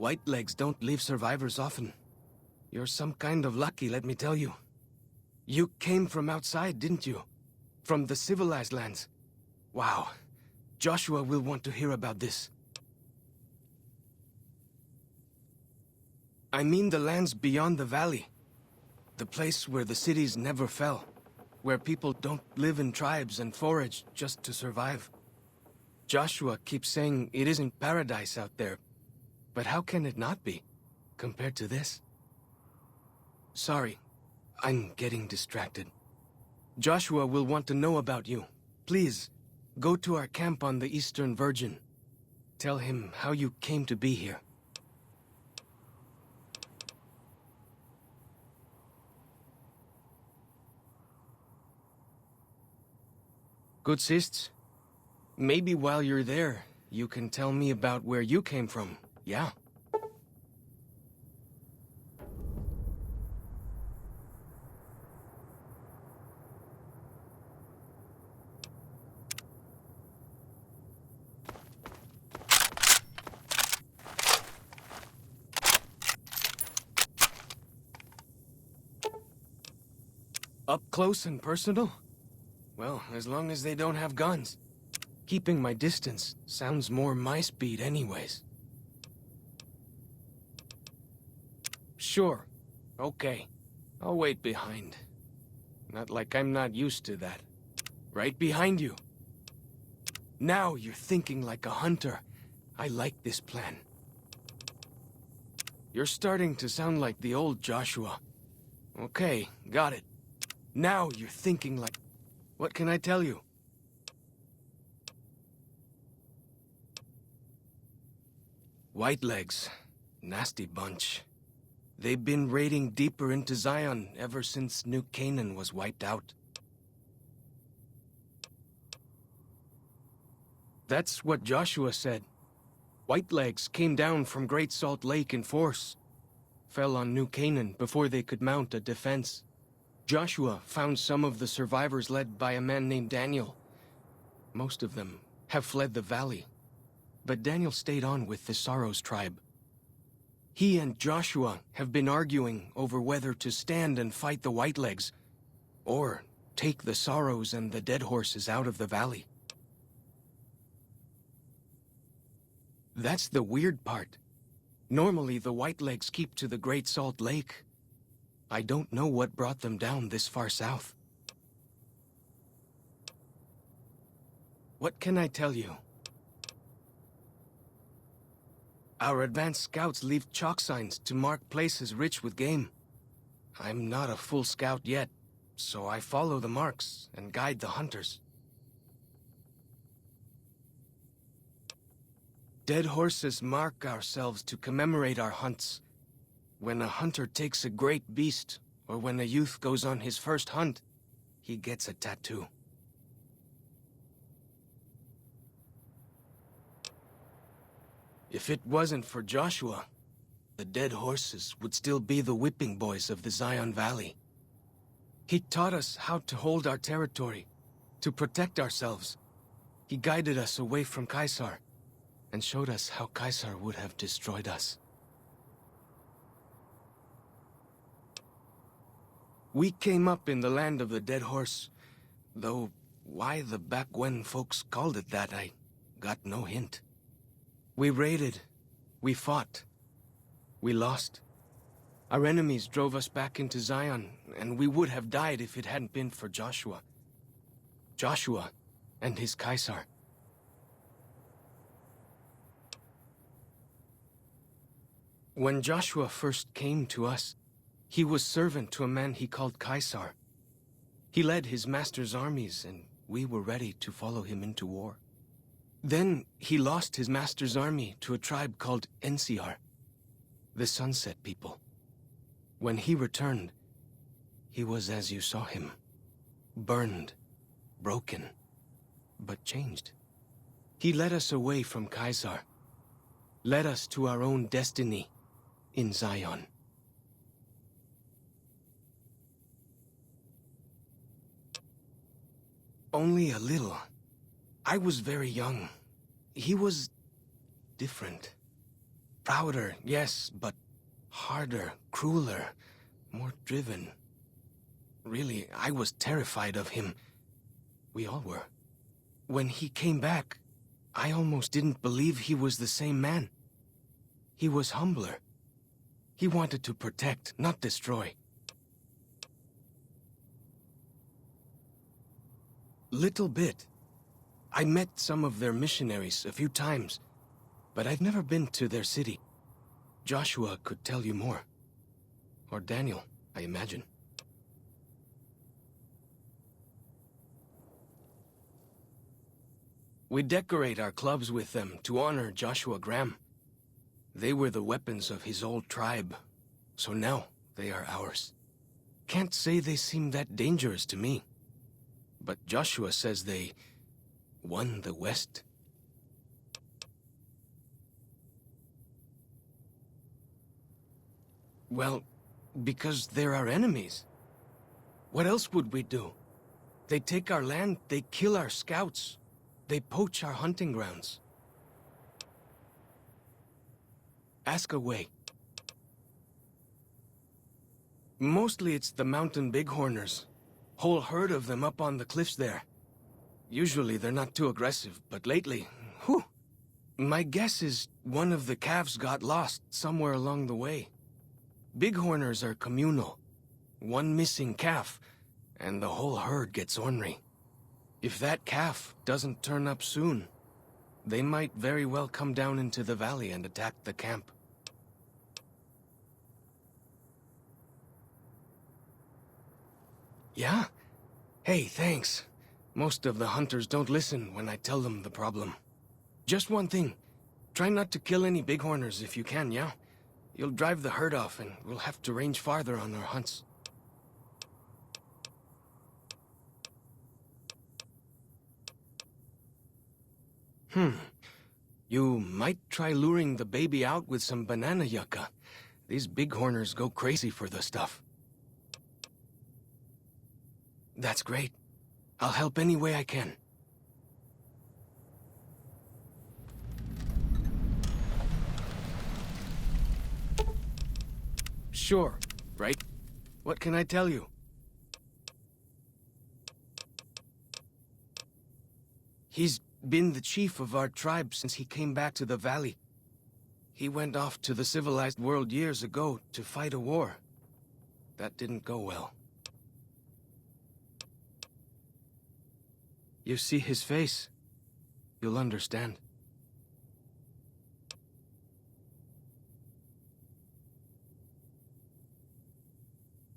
Whitelegs don't leave survivors often. You're some kind of lucky, let me tell you. You came from outside, didn't you? From the civilized lands. Wow. Joshua will want to hear about this. I mean the lands beyond the valley. The place where the cities never fell. Where people don't live in tribes and forage just to survive. Joshua keeps saying it isn't paradise out there. But how can it not be, compared to this? Sorry, I'm getting distracted. Joshua will want to know about you. Please, go to our camp on the Eastern Virgin. Tell him how you came to be here. Good sists. Maybe while you're there, you can tell me about where you came from, yeah? Up close and personal? Well, as long as they don't have guns. Keeping my distance sounds more my speed anyways. Sure. Okay. I'll wait behind. Not like I'm not used to that. Right behind you. Now you're thinking like a hunter. I like this plan. You're starting to sound like the old Joshua. Okay, got it. Now you're thinking like... What can I tell you? Whitelegs. Nasty bunch. They've been raiding deeper into Zion ever since New Canaan was wiped out. That's what Joshua said. Whitelegs came down from Great Salt Lake in force. Fell on New Canaan before they could mount a defense. Joshua found some of the survivors led by a man named Daniel. Most of them have fled the valley. But Daniel stayed on with the Sorrows tribe. He and Joshua have been arguing over whether to stand and fight the Whitelegs, or take the Sorrows and the Dead Horses out of the valley. That's the weird part. Normally the Whitelegs keep to the Great Salt Lake. I don't know what brought them down this far south. What can I tell you? Our advanced scouts leave chalk signs to mark places rich with game. I'm not a full scout yet, so I follow the marks and guide the hunters. Dead horses mark ourselves to commemorate our hunts. When a hunter takes a great beast, or when a youth goes on his first hunt, he gets a tattoo. If it wasn't for Joshua, the Dead Horses would still be the whipping boys of the Zion Valley. He taught us how to hold our territory, to protect ourselves. He guided us away from Caesar, and showed us how Caesar would have destroyed us. We came up in the land of the Dead Horse, though why the back when folks called it that, I got no hint. We raided, we fought, we lost. Our enemies drove us back into Zion, and we would have died if it hadn't been for Joshua. Joshua and his Caesar. When Joshua first came to us, he was servant to a man he called Caesar. He led his master's armies, and we were ready to follow him into war. Then he lost his master's army to a tribe called NCR, the Sunset People. When he returned, he was as you saw him. Burned, broken, but changed. He led us away from Caesar, led us to our own destiny in Zion. Only a little. I was very young. He was different. Prouder, yes, but harder, crueler, more driven. Really, I was terrified of him. We all were. When he came back, I almost didn't believe he was the same man. He was humbler. He wanted to protect, not destroy. Little bit. I met some of their missionaries a few times, but I've never been to their city. Joshua could tell you more. Or Daniel, I imagine. We decorate our clubs with them to honor Joshua Graham. They were the weapons of his old tribe, so now they are ours. Can't say they seem that dangerous to me. But Joshua says they won the West. Well, because they're our enemies. What else would we do? They take our land, they kill our scouts, they poach our hunting grounds. Ask away. Mostly it's the mountain bighorners. Whole herd of them up on the cliffs there. Usually they're not too aggressive, but lately, whew. My guess is one of the calves got lost somewhere along the way. Bighorners are communal. One missing calf, and the whole herd gets ornery. If that calf doesn't turn up soon, they might very well come down into the valley and attack the camp. Yeah? Hey, thanks. Most of the hunters don't listen when I tell them the problem. Just one thing. Try not to kill any bighorners if you can, yeah? You'll drive the herd off and we'll have to range farther on our hunts. You might try luring the baby out with some banana yucca. These bighorners go crazy for the stuff. That's great. I'll help any way I can. Sure, right? What can I tell you? He's been the chief of our tribe since he came back to the valley. He went off to the civilized world years ago to fight a war. That didn't go well. You see his face, you'll understand.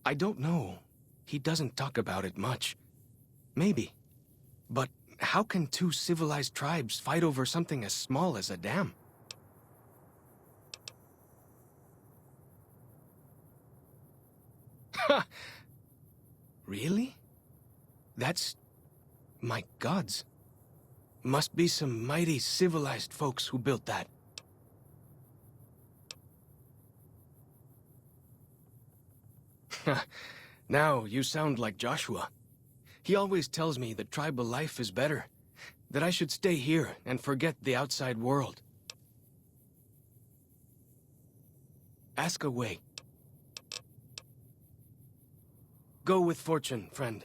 I don't know. He doesn't talk about it much. Maybe. But how can two civilized tribes fight over something as small as a dam? Ha! Really? That's... my gods. Must be some mighty civilized folks who built that. Now you sound like Joshua. He always tells me that tribal life is better, that I should stay here and forget the outside world. Ask away. Go with fortune, friend.